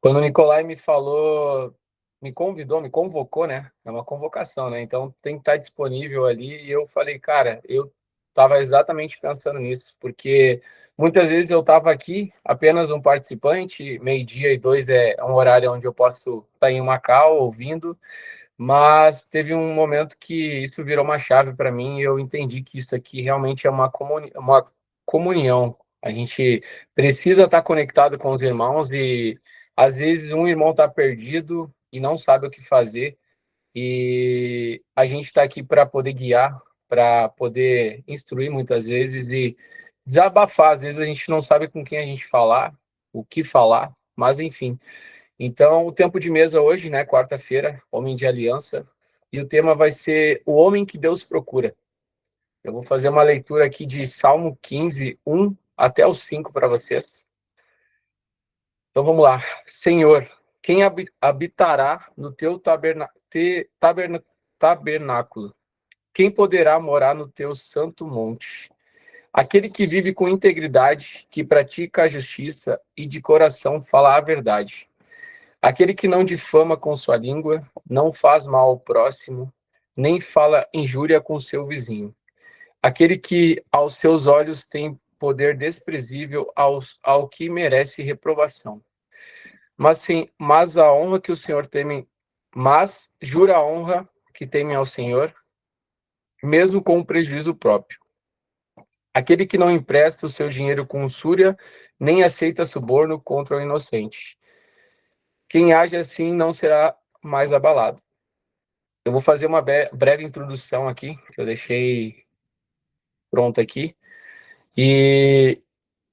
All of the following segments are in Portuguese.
Quando o Nicolai me falou, me convidou, me convocou, né? É uma convocação, né? Então tem que estar disponível ali. E eu falei, cara, eu estava exatamente pensando nisso, porque muitas vezes eu estava aqui apenas um participante, meio-dia e dois é um horário onde eu posso estar em uma call ouvindo, mas teve um momento que isso virou uma chave para mim e eu entendi que isso aqui realmente é uma comunhão. A gente precisa estar conectado com os irmãos e às vezes um irmão está perdido e não sabe o que fazer e a gente está aqui para poder guiar, para poder instruir muitas vezes e desabafar. Às vezes a gente não sabe com quem a gente falar, o que falar, mas enfim. Então, o tempo de mesa hoje, né, quarta-feira, Homem de Aliança, e o tema vai ser o homem que Deus procura. Eu vou fazer uma leitura aqui de Salmo 15, 1 até o 5 para vocês. Então vamos lá. Senhor, quem habitará no teu tabernáculo? Quem poderá morar no teu santo monte? Aquele que vive com integridade, que pratica a justiça e de coração fala a verdade. Aquele que não difama com sua língua, não faz mal ao próximo, nem fala injúria com seu vizinho. Aquele que aos seus olhos tem poder desprezível ao que merece reprovação. Mas a honra que o Senhor teme, mas jura a honra que teme ao Senhor, mesmo com o prejuízo próprio. Aquele que não empresta o seu dinheiro com usúria, nem aceita suborno contra o inocente. Quem age assim não será mais abalado. Eu vou fazer uma breve introdução aqui, que eu deixei pronta aqui. E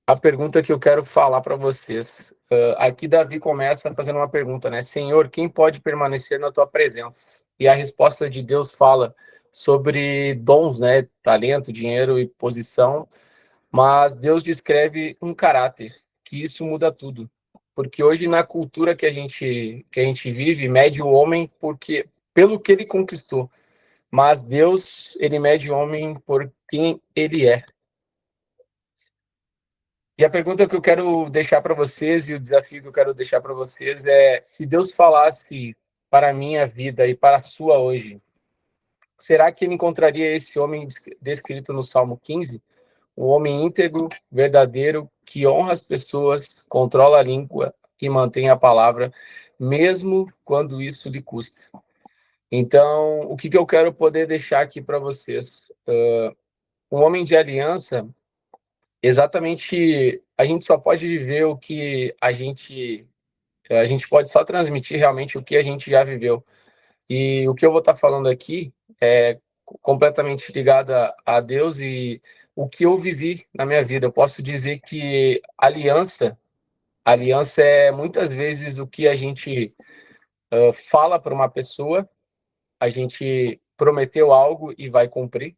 a pergunta que eu quero falar para vocês. Aqui Davi começa fazendo uma pergunta, né? Senhor, quem pode permanecer na tua presença? E a resposta de Deus fala sobre dons, né? Talento, dinheiro e posição. Mas Deus descreve um caráter, que isso muda tudo. Porque hoje, na cultura que a gente vive, mede o homem pelo que ele conquistou. Mas Deus, ele mede o homem por quem ele é. E a pergunta que eu quero deixar para vocês e o desafio que eu quero deixar para vocês é: se Deus falasse para a minha vida e para a sua hoje, será que ele encontraria esse homem descrito no Salmo 15? Um homem íntegro, verdadeiro, que honra as pessoas, controla a língua e mantém a palavra, mesmo quando isso lhe custa. Então, o que eu quero poder deixar aqui para vocês? Um homem de aliança, exatamente, a gente só pode viver o que a gente pode só transmitir realmente o que a gente já viveu. E o que eu vou estar falando aqui é completamente ligado a Deus e o que eu vivi na minha vida. Eu posso dizer que aliança é muitas vezes o que a gente fala para uma pessoa, a gente prometeu algo e vai cumprir.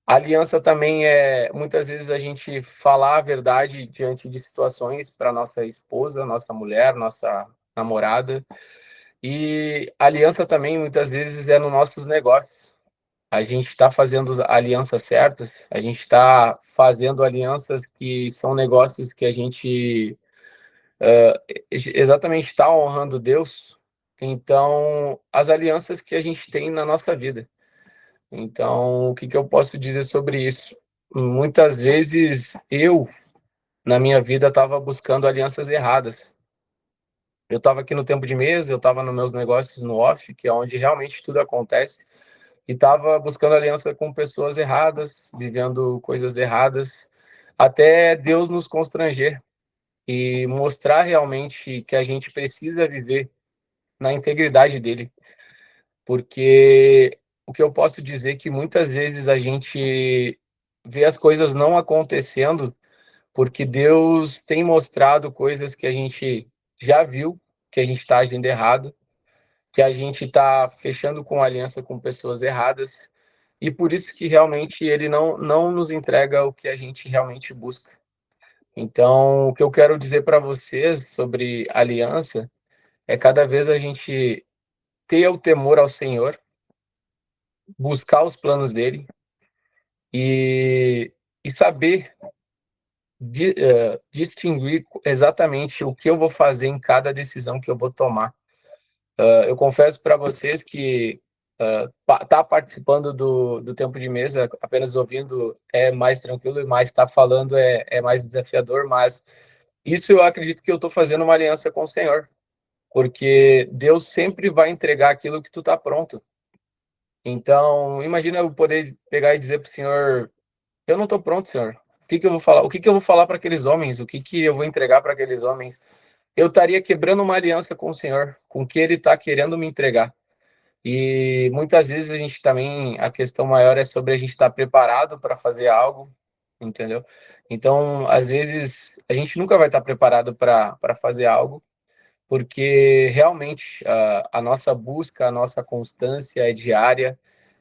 Aliança também é muitas vezes a gente falar a verdade diante de situações para nossa esposa, nossa mulher, nossa namorada. E aliança também muitas vezes é nos nossos negócios. A gente está fazendo alianças certas, a gente está fazendo alianças que são negócios que a gente exatamente está honrando Deus. Então, as alianças que a gente tem na nossa vida. Então, o que eu posso dizer sobre isso? Muitas vezes eu, na minha vida, estava buscando alianças erradas. Eu estava aqui no tempo de mesa, eu estava nos meus negócios no off, que é onde realmente tudo acontece, e estava buscando aliança com pessoas erradas, vivendo coisas erradas, até Deus nos constranger e mostrar realmente que a gente precisa viver na integridade dele, porque o que eu posso dizer é que muitas vezes a gente vê as coisas não acontecendo porque Deus tem mostrado coisas que a gente já viu, que a gente está agindo errado, que a gente está fechando com aliança com pessoas erradas, e por isso que realmente ele não nos entrega o que a gente realmente busca. Então, o que eu quero dizer para vocês sobre aliança é cada vez a gente ter o temor ao Senhor, buscar os planos dele e saber distinguir exatamente o que eu vou fazer em cada decisão que eu vou tomar. Eu confesso para vocês que tá participando do tempo de mesa, apenas ouvindo é mais tranquilo, mas estar falando é mais desafiador, mas isso eu acredito que eu estou fazendo uma aliança com o Senhor, porque Deus sempre vai entregar aquilo que tu tá pronto. Então, imagina eu poder pegar e dizer para o Senhor, eu não estou pronto, Senhor. O que que eu vou falar? O que que eu vou falar para aqueles homens? O que que eu vou entregar para aqueles homens? Eu estaria quebrando uma aliança com o Senhor, com o que Ele está querendo me entregar. E muitas vezes a gente também, a questão maior é sobre a gente estar preparado para fazer algo, entendeu? Então, às vezes, a gente nunca vai estar preparado para fazer algo, porque realmente a nossa busca, a nossa constância é diária,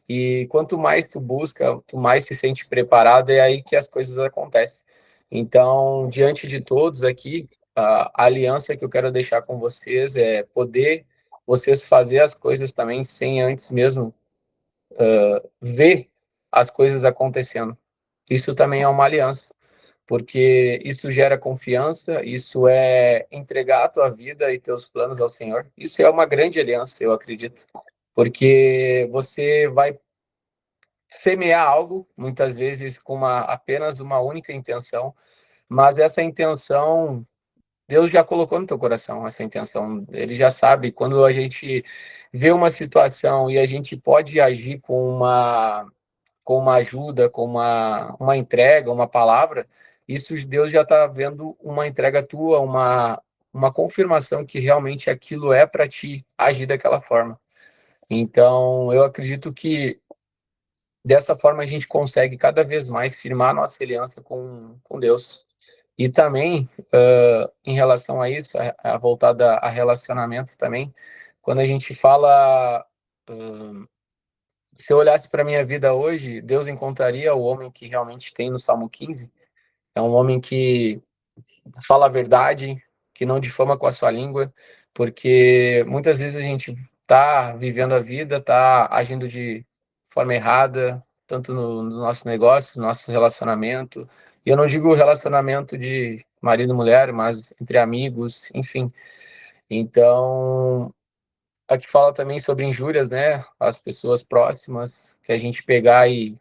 e quanto mais tu busca, tu mais se sente preparado, é aí que as coisas acontecem. Então, diante de todos aqui, a aliança que eu quero deixar com vocês é poder vocês fazer as coisas também sem antes mesmo ver as coisas acontecendo. Isso também é uma aliança, porque isso gera confiança, isso é entregar a tua vida e teus planos ao Senhor. Isso é uma grande aliança, eu acredito, porque você vai semear algo, muitas vezes com apenas uma única intenção, mas essa intenção, Deus já colocou no teu coração essa intenção, Ele já sabe, quando a gente vê uma situação e a gente pode agir com uma ajuda, com uma entrega, uma palavra, isso Deus já está vendo uma entrega tua, uma confirmação que realmente aquilo é para ti agir daquela forma. Então, eu acredito que dessa forma a gente consegue cada vez mais firmar a nossa aliança com Deus. E também, em relação a isso, voltada a relacionamento também, quando a gente fala, se eu olhasse para a minha vida hoje, Deus encontraria o homem que realmente tem no Salmo 15. É um homem que fala a verdade, que não difama com a sua língua, porque muitas vezes a gente está vivendo a vida, está agindo de forma errada, tanto no nosso negócio, no nosso relacionamento. E eu não digo relacionamento de marido e mulher, mas entre amigos, enfim. Então, aqui fala também sobre injúrias, né? As pessoas próximas, que a gente pegar e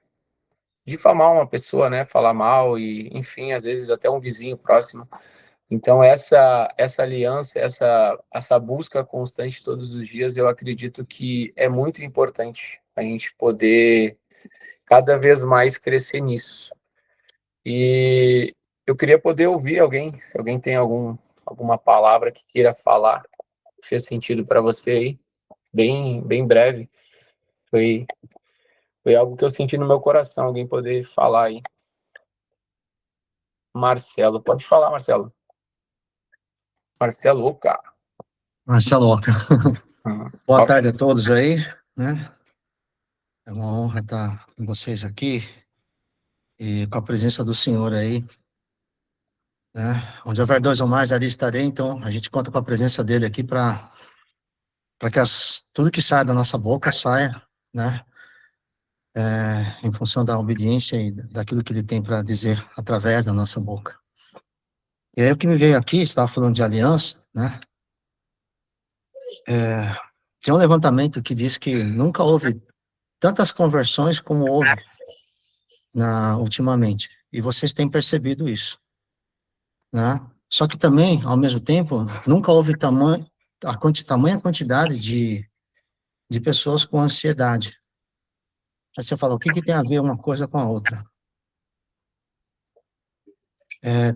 difamar uma pessoa, né? Falar mal e, enfim, às vezes até um vizinho próximo. Então, essa aliança, essa busca constante todos os dias, eu acredito que é muito importante a gente poder cada vez mais crescer nisso. E eu queria poder ouvir alguém, se alguém tem alguma palavra que queira falar, que fez sentido para você aí, bem breve. Foi, foi algo que eu senti no meu coração, alguém poder falar aí. Marcelo, pode falar, Marcelo. Marcelo, oca. Marcelo Oca. Boa Ok. tarde a todos aí, né? É uma honra estar com vocês aqui e com a presença do Senhor aí, né? Onde houver dois ou mais, ali estarei, então a gente conta com a presença dele aqui para que tudo que sai da nossa boca saia, né? Em função da obediência e daquilo que ele tem para dizer através da nossa boca. E aí o que me veio aqui, estava falando de aliança, né? Tem um levantamento que diz que nunca houve tantas conversões como houve ultimamente. E vocês têm percebido isso, né? Só que também, ao mesmo tempo, nunca houve tamanha quantidade de pessoas com ansiedade. Aí você fala, o que que tem a ver uma coisa com a outra?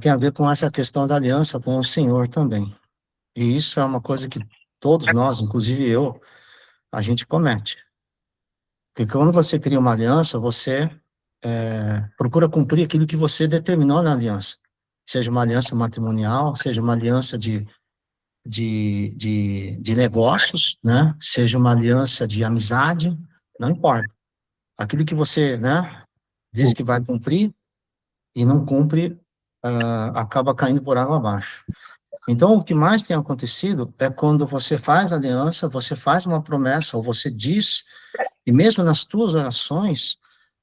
Tem a ver com essa questão da aliança com o Senhor também. E isso é uma coisa que todos nós, inclusive eu, a gente comete. Porque quando você cria uma aliança, você procura cumprir aquilo que você determinou na aliança. Seja uma aliança matrimonial, seja uma aliança de negócios, né? Seja uma aliança de amizade, não importa. Aquilo que você, né, diz que vai cumprir e não cumpre, acaba caindo por água abaixo. Então, o que mais tem acontecido é quando você faz aliança, você faz uma promessa, ou você diz, e mesmo nas tuas orações,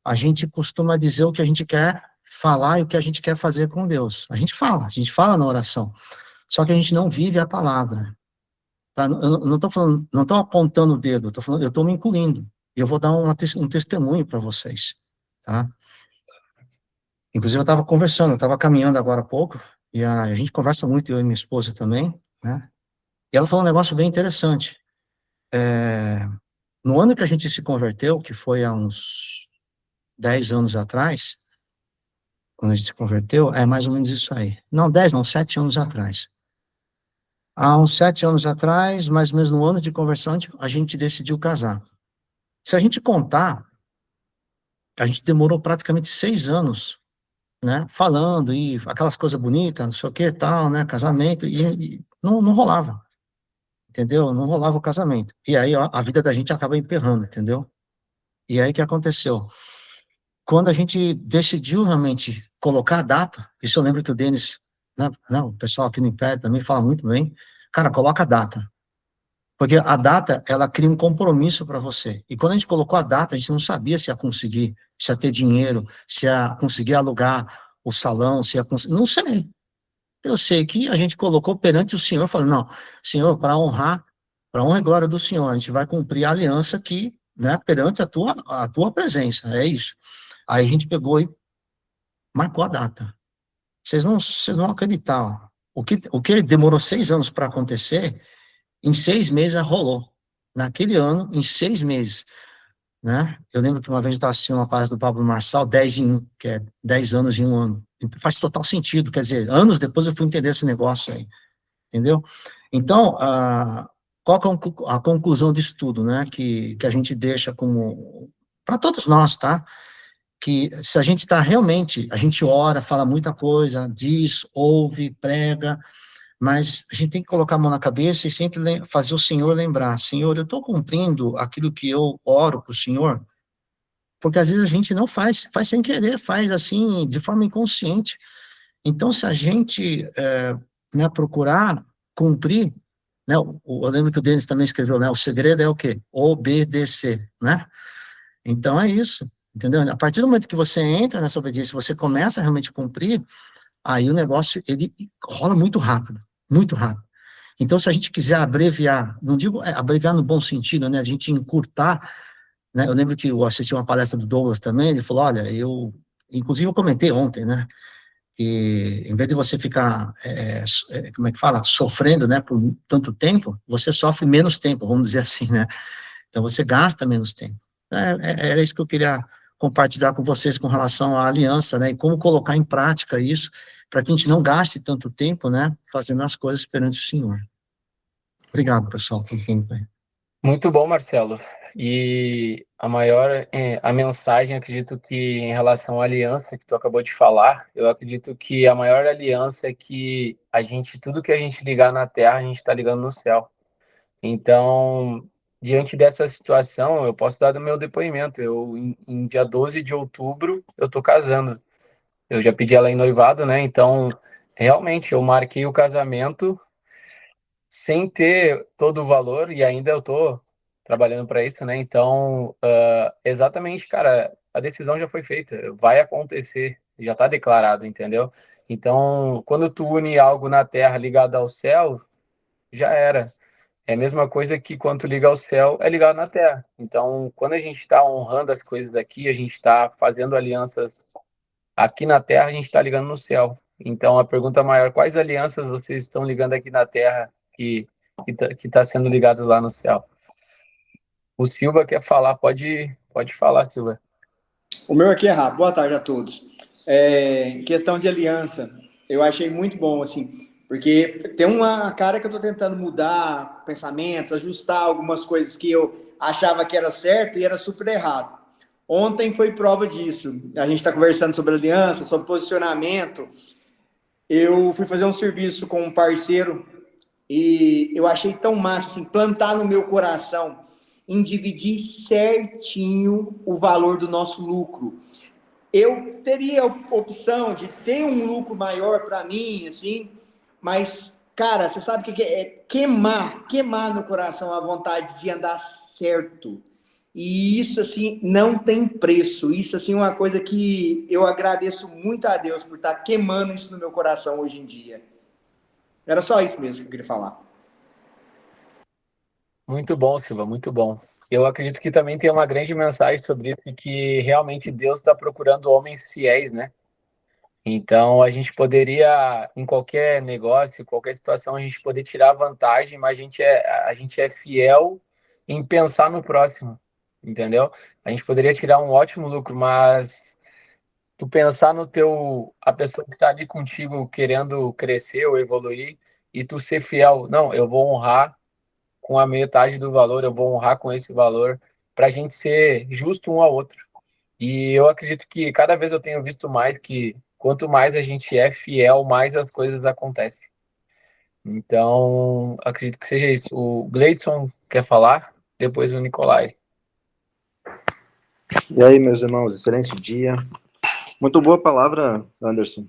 a gente costuma dizer o que a gente quer falar e o que a gente quer fazer com Deus. A gente fala na oração, só que a gente não vive a palavra. Tá? Eu não estou falando, não estou apontando o dedo, eu estou me incluindo. E eu vou dar um testemunho para vocês, tá? Inclusive, eu estava conversando, eu estava caminhando agora há pouco, e a gente conversa muito, eu e minha esposa também, né? E ela falou um negócio bem interessante. No ano que a gente se converteu, que foi há uns 10 anos atrás, quando a gente se converteu, é mais ou menos isso aí. Não, 10 não, 7 anos atrás. Há uns 7 anos atrás, mais ou menos no ano de conversão, a gente decidiu casar. Se a gente contar, a gente demorou praticamente 6 anos, né, falando, e aquelas coisas bonitas, não sei o que, tal, né, casamento, e não rolava, entendeu? Não rolava o casamento. E aí ó, a vida da gente acaba emperrando, entendeu? E aí o que aconteceu? Quando a gente decidiu realmente colocar a data, isso eu lembro que o Denis, né, não, o pessoal aqui no Império também fala muito bem, cara, coloca a data. Porque a data, ela cria um compromisso para você. E quando a gente colocou a data, a gente não sabia se ia conseguir, se ia ter dinheiro, se ia conseguir alugar o salão, se ia conseguir, não sei. Eu sei que a gente colocou perante o Senhor, falando, não, Senhor, para honra e glória do Senhor, a gente vai cumprir a aliança aqui, né, perante a tua presença, é isso. Aí a gente pegou e marcou a data. Vocês não acreditam. O que demorou 6 anos para acontecer, em 6 meses rolou. Naquele ano, em 6 meses, né? Eu lembro que uma vez eu estava assistindo uma palestra do Pablo Marçal, 10 em 1, que é 10 anos em um ano. Então, faz total sentido, quer dizer, anos depois eu fui entender esse negócio aí, entendeu? Então, qual que é a conclusão disso tudo, né? Que a gente deixa como, para todos nós, tá? Que se a gente está realmente, a gente ora, fala muita coisa, diz, ouve, prega, mas a gente tem que colocar a mão na cabeça e sempre fazer o Senhor lembrar, Senhor, eu estou cumprindo aquilo que eu oro para o Senhor, porque às vezes a gente não faz sem querer, faz assim, de forma inconsciente. Então, se a gente né, procurar cumprir, né, eu lembro que o Denis também escreveu, né, o segredo é o quê? Obedecer, né? Então é isso, entendeu? A partir do momento que você entra nessa obediência, você começa a realmente cumprir, aí o negócio, ele rola muito rápido, muito rápido. Então, se a gente quiser abreviar, não digo abreviar no bom sentido, né, a gente encurtar, né, eu lembro que eu assisti uma palestra do Douglas também, ele falou, olha, inclusive eu comentei ontem, né, que em vez de você ficar, como é que fala, sofrendo, né, por tanto tempo, você sofre menos tempo, vamos dizer assim, né, então você gasta menos tempo. Era isso que eu queria compartilhar com vocês com relação à aliança, né, e como colocar em prática isso, para que a gente não gaste tanto tempo, né, fazendo as coisas perante o Senhor. Obrigado, pessoal, por tempo aí. Muito bom, Marcelo. E a mensagem, acredito que em relação à aliança que tu acabou de falar, eu acredito que a maior aliança é que tudo que a gente ligar na terra, a gente está ligando no céu. Então, diante dessa situação, eu posso dar o meu depoimento. Em dia 12 de outubro, eu tô casando. Eu já pedi ela em noivado, né? Então, realmente, eu marquei o casamento sem ter todo o valor e ainda eu tô trabalhando para isso, né? Então, exatamente, cara, a decisão já foi feita, vai acontecer, já está declarado, entendeu? Então, quando tu une algo na terra ligado ao céu, já era. É a mesma coisa que quando tu liga ao céu, é ligado na terra. Então, quando a gente está honrando as coisas daqui, a gente está fazendo alianças aqui na terra, a gente está ligando no céu. Então, a pergunta maior, quais alianças vocês estão ligando aqui na terra que tá sendo ligadas lá no céu? O Silva quer falar, pode falar, Silva. O meu aqui é rápido. Boa tarde a todos. Questão de aliança, eu achei muito bom, assim, porque tem uma cara que eu estou tentando mudar pensamentos, ajustar algumas coisas que eu achava que era certo e era super errado. Ontem foi prova disso. A gente está conversando sobre aliança, sobre posicionamento. Eu fui fazer um serviço com um parceiro e eu achei tão massa, assim, plantar no meu coração em dividir certinho o valor do nosso lucro. Eu teria a opção de ter um lucro maior para mim, assim, mas, cara, você sabe o que é queimar no coração a vontade de andar certo, E isso, assim, não tem preço. Isso, assim, é uma coisa que eu agradeço muito a Deus por estar queimando isso no meu coração hoje em dia. Era só isso mesmo que eu queria falar. Muito bom, Silva, muito bom. Eu acredito que também tem uma grande mensagem sobre isso, que realmente Deus está procurando homens fiéis, né? Então, a gente poderia, em qualquer negócio, qualquer situação, a gente poder tirar vantagem, mas a gente é fiel em pensar no próximo, entendeu? A gente poderia tirar um ótimo lucro, mas tu pensar no a pessoa que está ali contigo querendo crescer ou evoluir, e tu ser fiel, não, eu vou honrar com a metade do valor, eu vou honrar com esse valor, para a gente ser justo um ao outro. E eu acredito que cada vez eu tenho visto mais que quanto mais a gente é fiel, mais as coisas acontecem. Então, acredito que seja isso. O Gleidson quer falar, depois o Nicolai. E aí, meus irmãos, excelente dia. Muito boa palavra, Anderson.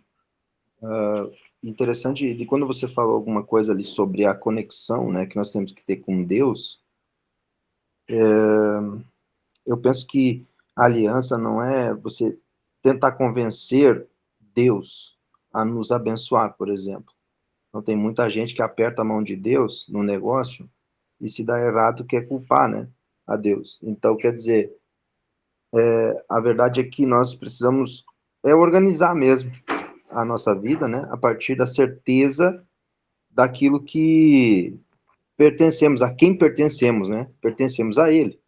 Interessante de quando você falou alguma coisa ali sobre a conexão, né, que nós temos que ter com Deus. Eu penso que a aliança não é você tentar convencer Deus a nos abençoar, por exemplo. Então, tem muita gente que aperta a mão de Deus no negócio e se dá errado quer culpar, né, a Deus. Então, quer dizer, a verdade é que nós precisamos organizar mesmo a nossa vida, né, a partir da certeza daquilo que pertencemos, a quem pertencemos, né? Pertencemos a Ele.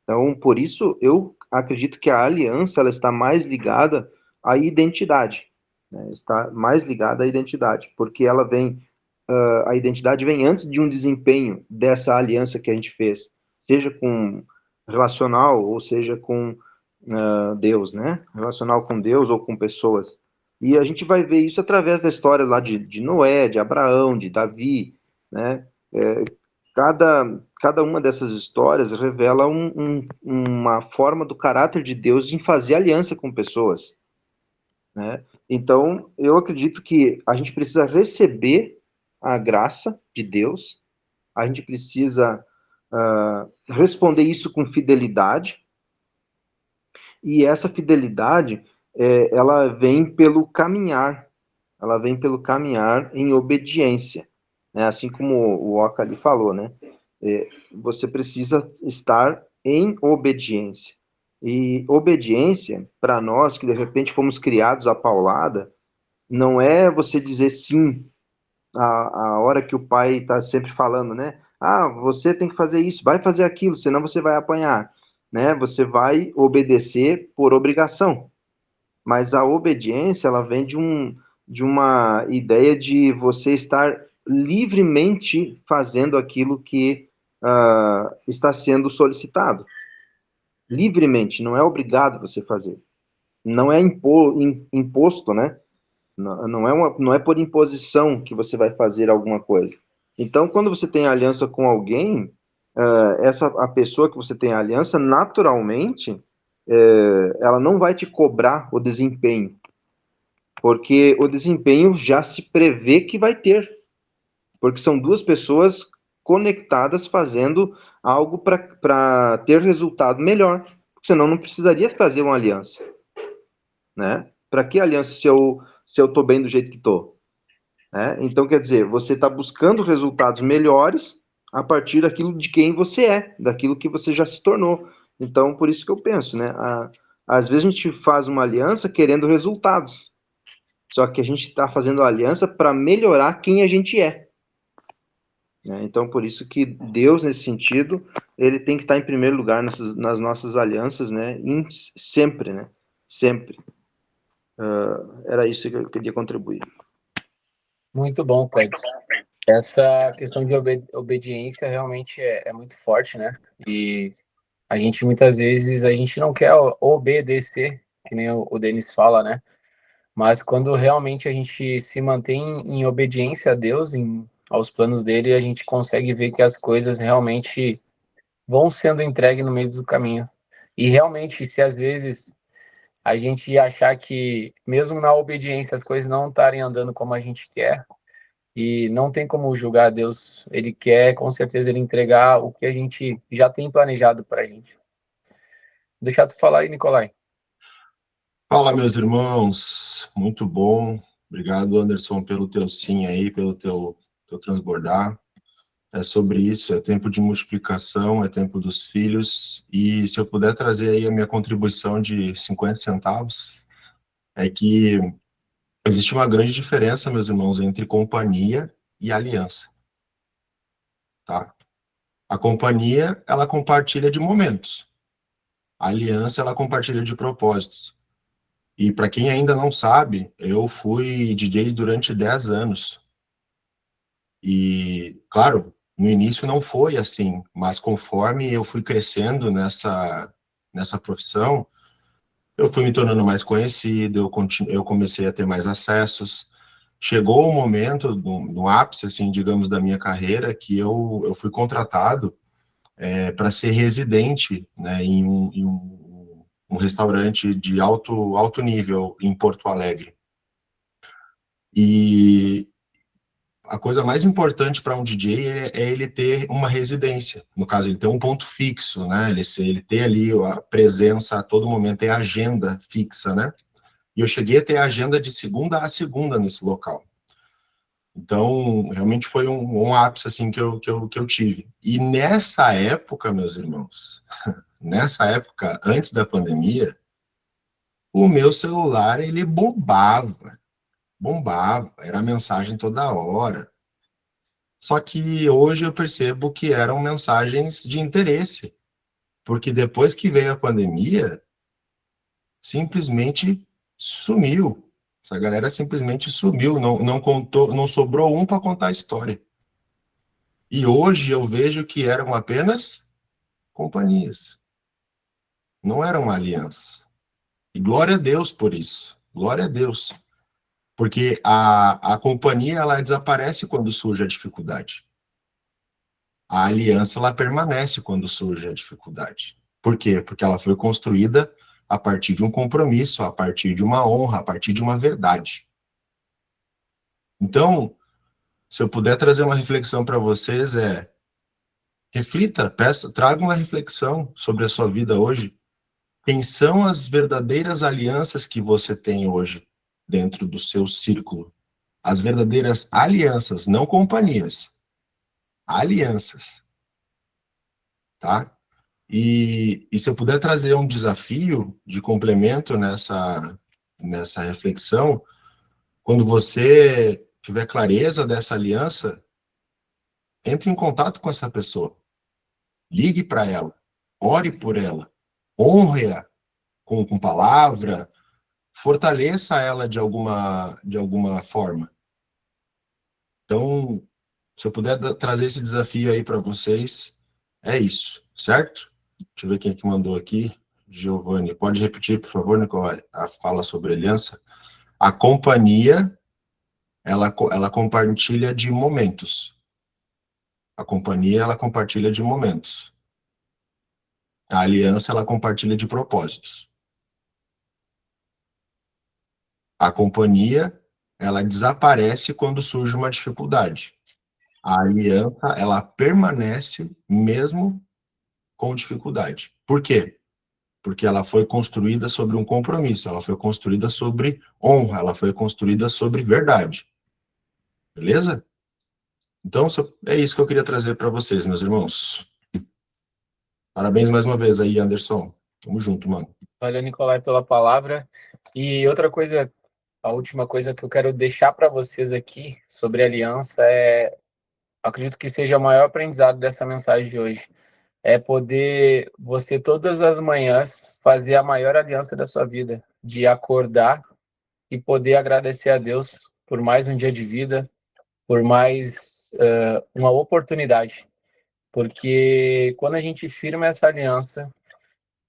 Então, por isso, eu acredito que a aliança ela está mais ligada à identidade, né? Está mais ligada à identidade, porque ela vem, a identidade vem antes de um desempenho dessa aliança que a gente fez, seja com relacional ou seja com Deus, né? Relacional com Deus ou com pessoas. E a gente vai ver isso através da história lá de Noé, de Abraão, de Davi, né? Cada uma dessas histórias revela uma forma do caráter de Deus em fazer aliança com pessoas, né? Então, eu acredito que a gente precisa receber a graça de Deus, a gente precisa responder isso com fidelidade, e essa fidelidade, ela vem pelo caminhar, em obediência, né? Assim como o Oca ali falou, né? Você precisa estar em obediência. E obediência, para nós que de repente fomos criados à paulada, não é você dizer sim a hora que o pai está sempre falando, né? Ah, você tem que fazer isso, vai fazer aquilo, senão você vai apanhar, né? Você vai obedecer por obrigação. Mas a obediência, ela vem de uma ideia de você estar livremente fazendo aquilo que está sendo solicitado. Livremente, não é obrigado você fazer. Não é imposto, né? Não é por imposição que você vai fazer alguma coisa. Então, quando você tem aliança com alguém, a pessoa que você tem aliança, naturalmente, ela não vai te cobrar o desempenho, porque o desempenho já se prevê que vai ter, porque são duas pessoas conectadas fazendo algo para ter resultado melhor, senão não precisaria fazer uma aliança, né? Para que aliança se eu estou bem do jeito que estou? Né? Então, quer dizer, você está buscando resultados melhores a partir daquilo de quem você é, daquilo que você já se tornou. Então, por isso que eu penso, né? Às vezes a gente faz uma aliança querendo resultados, só que a gente está fazendo a aliança para melhorar quem a gente é. Né? Então, por isso que Deus, nesse sentido, ele tem que estar em primeiro lugar nas nossas alianças, né? Sempre, né? Sempre. Era isso que eu queria contribuir. Muito bom, Cledes. Essa questão de obediência realmente é muito forte, né? E a gente, muitas vezes, a gente não quer obedecer, que nem o Denis fala, né? Mas quando realmente a gente se mantém em obediência a Deus, aos planos dele, a gente consegue ver que as coisas realmente vão sendo entregues no meio do caminho. E realmente, se às vezes a gente achar que, mesmo na obediência, as coisas não estarem andando como a gente quer, e não tem como julgar Deus, ele quer, com certeza, ele entregar o que a gente já tem planejado para a gente. deixar tu falar aí, Nicolai. Fala, meus irmãos, muito bom. Obrigado, Anderson, pelo teu sim aí, pelo teu transbordar. É sobre isso, é tempo de multiplicação, é tempo dos filhos. E se eu puder trazer aí a minha contribuição de 50 centavos, é que existe uma grande diferença, meus irmãos, entre companhia e aliança, tá? A companhia, ela compartilha de momentos. A aliança, ela compartilha de propósitos. E para quem ainda não sabe, eu fui DJ durante 10 anos. E, claro, no início não foi assim, mas conforme eu fui crescendo nessa profissão, eu fui me tornando mais conhecido, eu comecei a ter mais acessos. Chegou o momento, no ápice, assim, digamos, da minha carreira, que eu fui contratado para ser residente, né, em um restaurante de alto nível em Porto Alegre. E a coisa mais importante para um DJ é ele ter uma residência, no caso, ele ter um ponto fixo, né? Ele ter ali a presença a todo momento, ter agenda fixa, né? E eu cheguei a ter agenda de segunda a segunda nesse local. Então, realmente foi um ápice, assim, que eu tive. E nessa época, meus irmãos, nessa época, antes da pandemia, o meu celular, ele bombava, era mensagem toda hora. Só que hoje eu percebo que eram mensagens de interesse, porque depois que veio a pandemia, simplesmente sumiu. Essa galera simplesmente sumiu, não contou, não sobrou um para contar a história. E hoje eu vejo que eram apenas companhias, não eram alianças. E glória a Deus por isso, glória a Deus. Porque a companhia, ela desaparece quando surge a dificuldade. A aliança, ela permanece quando surge a dificuldade. Por quê? Porque ela foi construída a partir de um compromisso, a partir de uma honra, a partir de uma verdade. Então, se eu puder trazer uma reflexão para vocês, reflita, traga uma reflexão sobre a sua vida hoje. Quem são as verdadeiras alianças que você tem hoje dentro do seu círculo? As verdadeiras alianças, não companhias. Alianças, tá? E se eu puder trazer um desafio de complemento nessa reflexão, quando você tiver clareza dessa aliança, entre em contato com essa pessoa. Ligue para ela, ore por ela, honre-a com palavra, fortaleça ela de alguma forma. Então, se eu puder trazer esse desafio aí para vocês, é isso, certo? Deixa eu ver quem é que mandou aqui. Giovanni, pode repetir, por favor, Nicolai, a fala sobre aliança? A companhia, ela compartilha de momentos. A companhia, ela compartilha de momentos. A aliança, ela compartilha de propósitos. A companhia, ela desaparece quando surge uma dificuldade. A aliança, ela permanece mesmo com dificuldade. Por quê? Porque ela foi construída sobre um compromisso, ela foi construída sobre honra, ela foi construída sobre verdade. Beleza? Então, é isso que eu queria trazer para vocês, meus irmãos. Parabéns mais uma vez aí, Anderson. Tamo junto, mano. Valeu, Nicolai, pela palavra. E outra coisa, a última coisa que eu quero deixar para vocês aqui sobre aliança acredito que seja o maior aprendizado dessa mensagem de hoje. É poder você todas as manhãs fazer a maior aliança da sua vida, de acordar e poder agradecer a Deus por mais um dia de vida, por mais uma oportunidade. Porque quando a gente firma essa aliança,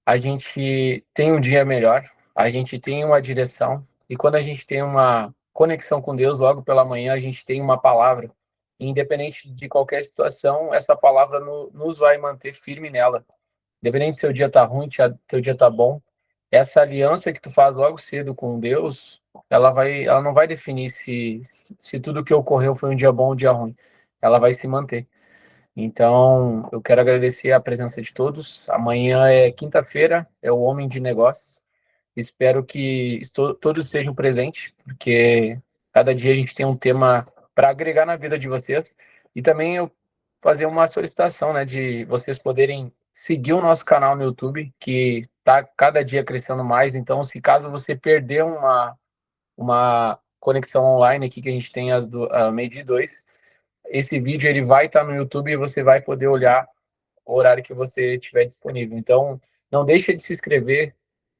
a gente tem um dia melhor, a gente tem uma direção, e quando a gente tem uma conexão com Deus, logo pela manhã, a gente tem uma palavra. Independente de qualquer situação, essa palavra nos vai manter firme nela. Independente se seu dia tá ruim, teu dia tá bom, essa aliança que tu faz logo cedo com Deus, ela não vai definir se tudo que ocorreu foi um dia bom ou um dia ruim. Ela vai se manter. Então, eu quero agradecer a presença de todos. Amanhã é quinta-feira, é o Homem de Negócios. Espero que todos estejam presentes, porque cada dia a gente tem um tema para agregar na vida de vocês. E também eu fazer uma solicitação, né, de vocês poderem seguir o nosso canal no YouTube, que está cada dia crescendo mais. Então, se caso você perder uma conexão online aqui, que a gente tem a meio-dia 2, esse vídeo ele vai estar no YouTube e você vai poder olhar o horário que você tiver disponível. Então, não deixe de se inscrever,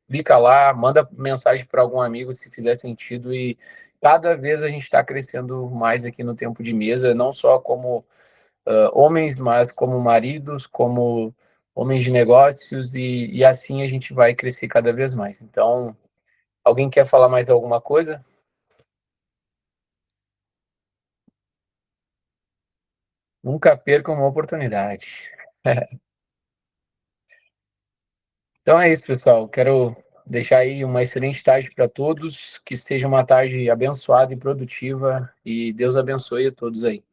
clica lá, manda mensagem para algum amigo se fizer sentido, e cada vez a gente está crescendo mais aqui no Tempo de Mesa, não só como homens, mas como maridos, como homens de negócios, e assim a gente vai crescer cada vez mais. Então, alguém quer falar mais alguma coisa? Nunca perca uma oportunidade. Então é isso, pessoal. Quero deixar aí uma excelente tarde para todos, que seja uma tarde abençoada e produtiva, e Deus abençoe a todos aí.